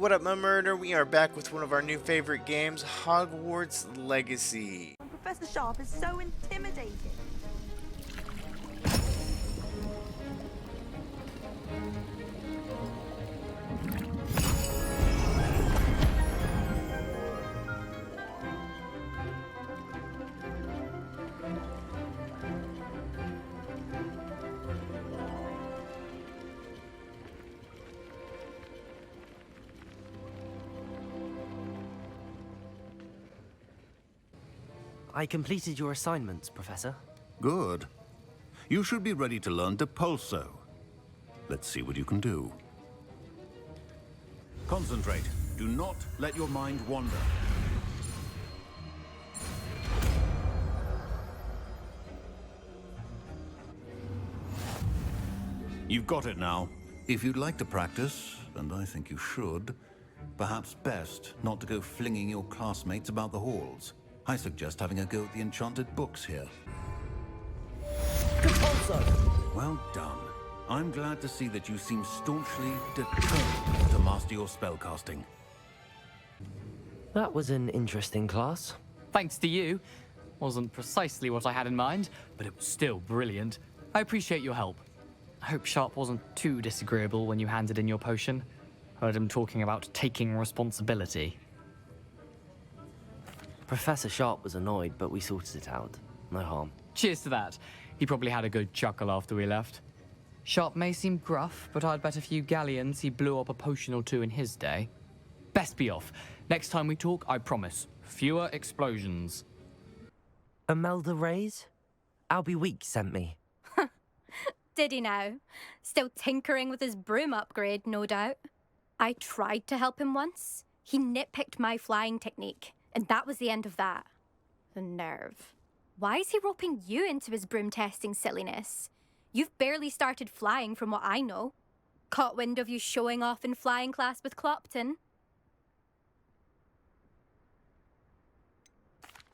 What up, my murder? We are back with one of our new favorite games, Hogwarts Legacy. Professor Sharp is so intimidating. I completed your assignments, Professor. Good. You should be ready to learn Depulso. Let's see what you can do. Concentrate. Do not let your mind wander. You've got it now. If you'd like to practice, and I think you should, perhaps best not to go flinging your classmates about the halls. I suggest having a go at the enchanted books here. Depulso! Well done. I'm glad to see that you seem staunchly determined to master your spellcasting. That was an interesting class. Thanks to you. Wasn't precisely what I had in mind, but it was still brilliant. I appreciate your help. I hope Sharp wasn't too disagreeable when you handed in your potion. Heard him talking about taking responsibility. Professor Sharp was annoyed, but we sorted it out. No harm. Cheers to that. He probably had a good chuckle after we left. Sharp may seem gruff, but I'd bet a few galleons he blew up a potion or two in his day. Best be off. Next time we talk, I promise, fewer explosions. Imelda Reyes? Albie Week sent me. Did he now? Still tinkering with his broom upgrade, no doubt. I tried to help him once. He nitpicked my flying technique, and that was the end of that. The nerve. Why is he roping you into his broom testing silliness? You've barely started flying from what I know. Caught wind of you showing off in flying class with Clopton.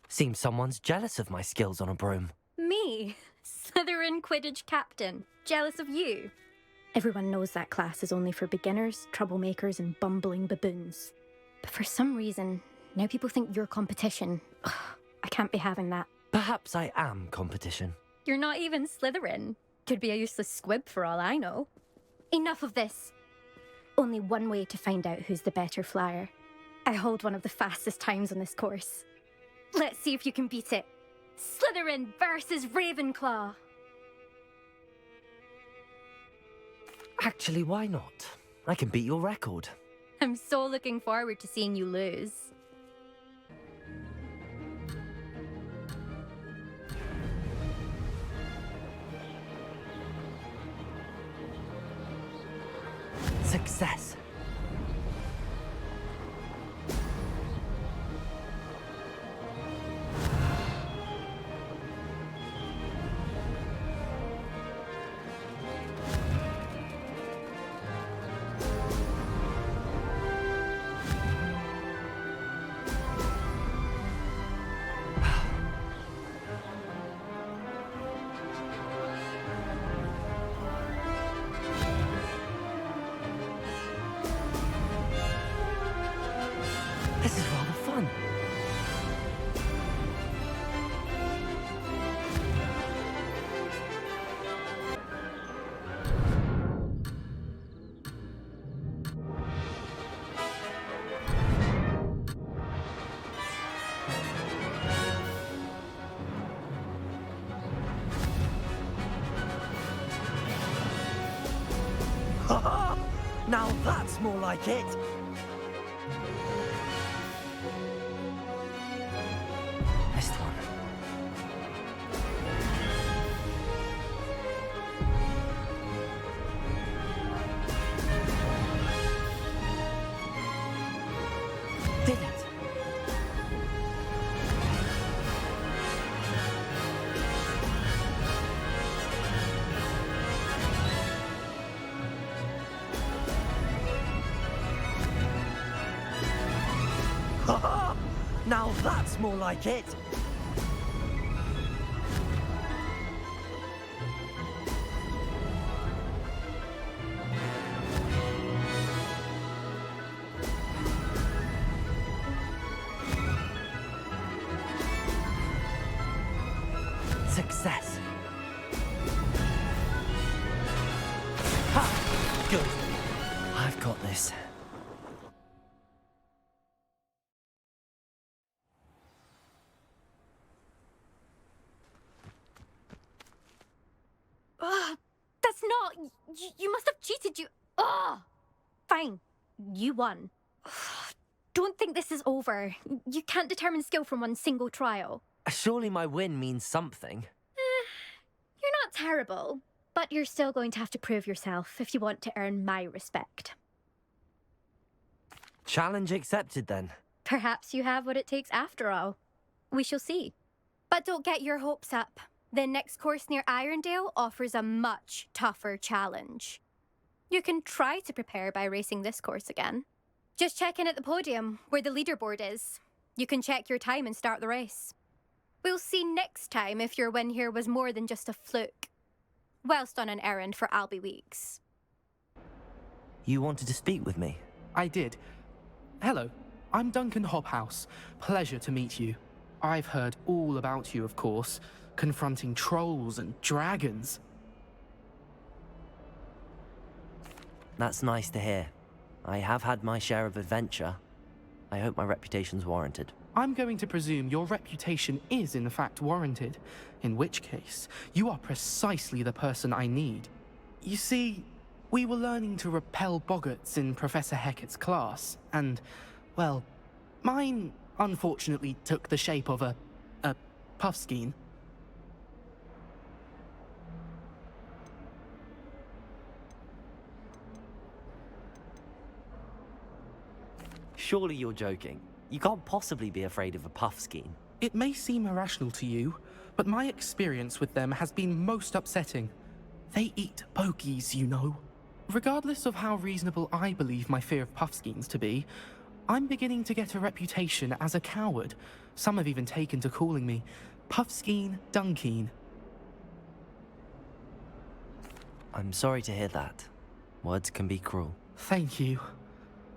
Seems someone's jealous of my skills on a broom. Me? Slytherin Quidditch captain. Jealous of you? Everyone knows that class is only for beginners, troublemakers, and bumbling baboons. But for some reason, now people think you're competition. Ugh, I can't be having that. Perhaps I am competition. You're not even Slytherin. Could be a useless squib for all I know. Enough of this. Only one way to find out who's the better flyer. I hold one of the fastest times on this course. Let's see if you can beat it. Slytherin versus Ravenclaw. Actually, why not? I can beat your record. I'm so looking forward to seeing you lose. Success. This is rather fun. Now that's more like it. Missed one. Did it? Now that's more like it. You must have cheated, you... Ugh! Fine. You won. Don't think this is over. You can't determine skill from one single trial. Surely my win means something. You're not terrible, but you're still going to have to prove yourself if you want to earn my respect. Challenge accepted then. Perhaps you have what it takes after all. We shall see. But don't get your hopes up. The next course near Irondale offers a much tougher challenge. You can try to prepare by racing this course again. Just check in at the podium, where the leaderboard is. You can check your time and start the race. We'll see next time if your win here was more than just a fluke. Whilst on an errand for Albie Weeks. You wanted to speak with me? I did. Hello, I'm Duncan Hobhouse. Pleasure to meet you. I've heard all about you, of course, confronting trolls and dragons. That's nice to hear. I have had my share of adventure. I hope my reputation's warranted. I'm going to presume your reputation is in fact warranted, in which case, you are precisely the person I need. You see, we were learning to repel boggarts in Professor Hecat's class, and, well, mine unfortunately took the shape of a puffskein. Surely you're joking. You can't possibly be afraid of a puffskein. It may seem irrational to you, but my experience with them has been most upsetting. They eat bogies, you know. Regardless of how reasonable I believe my fear of puffskeins to be, I'm beginning to get a reputation as a coward. Some have even taken to calling me Puffskein Dunkeen. I'm sorry to hear that. Words can be cruel. Thank you.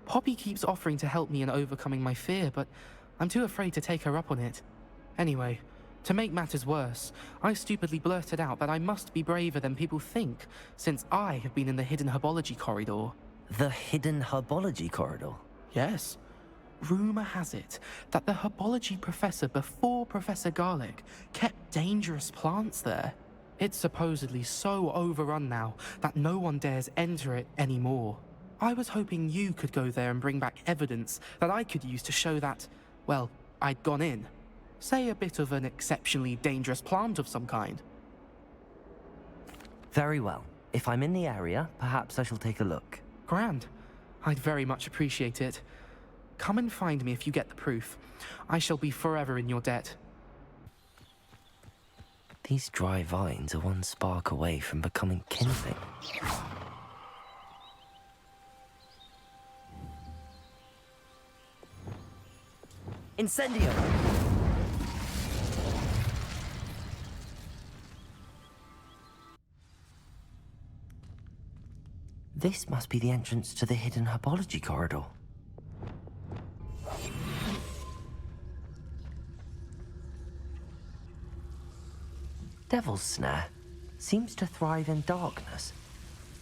Poppy keeps offering to help me in overcoming my fear, but I'm too afraid to take her up on it. Anyway, to make matters worse, I stupidly blurted out that I must be braver than people think, since I have been in the hidden herbology corridor. The hidden herbology corridor? Yes. Rumor has it that the herbology professor before Professor Garlic kept dangerous plants there. It's supposedly so overrun now that no one dares enter it anymore. I was hoping you could go there and bring back evidence that I could use to show that, well, I'd gone in. Say a bit of an exceptionally dangerous plant of some kind. Very well. If I'm in the area, perhaps I shall take a look. Grand. I'd very much appreciate it. Come and find me if you get the proof. I shall be forever in your debt. These dry vines are one spark away from becoming kindling. Incendio! This must be the entrance to the hidden herbology corridor. Devil's Snare seems to thrive in darkness.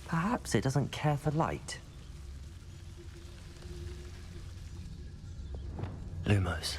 Perhaps it doesn't care for light. Lumos.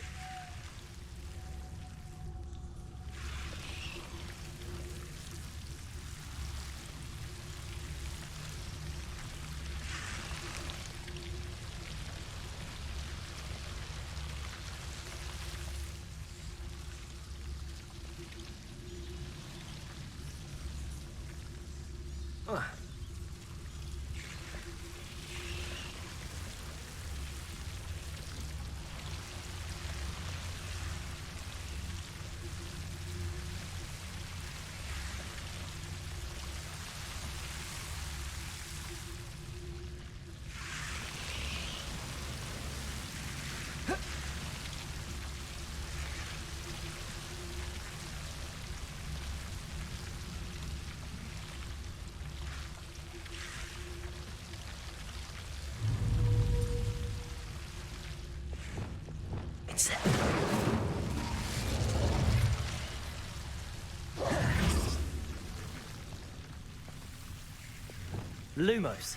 Lumos.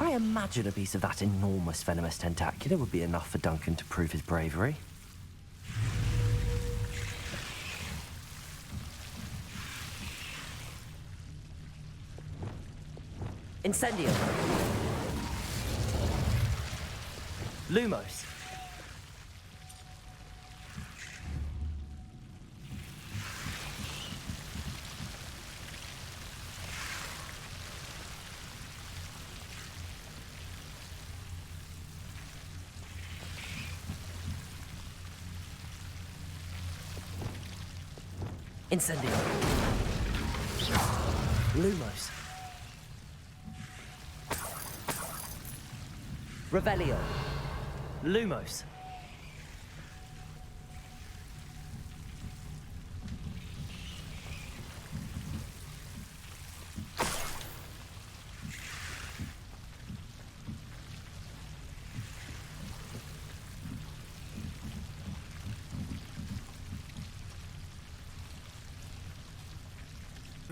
I imagine a piece of that enormous venomous tentacular would be enough for Duncan to prove his bravery. Incendio. Lumos. Incendio. Lumos. Revelio. Lumos.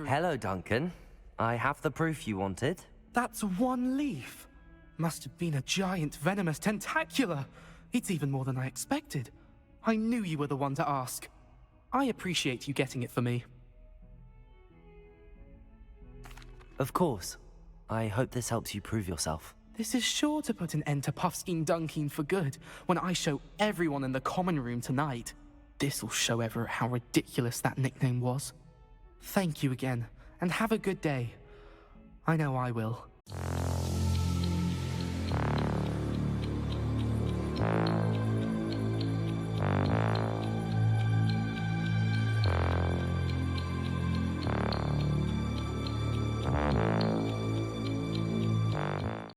Hello, Duncan. I have the proof you wanted. That's one leaf. Must have been a giant venomous tentacula. It's even more than I expected. I knew you were the one to ask. I appreciate you getting it for me. Of course. I hope this helps you prove yourself. This is sure to put an end to Puffskein Dunkeen for good when I show everyone in the common room tonight. This'll show Everett how ridiculous that nickname was. Thank you again, and have a good day. I know I will.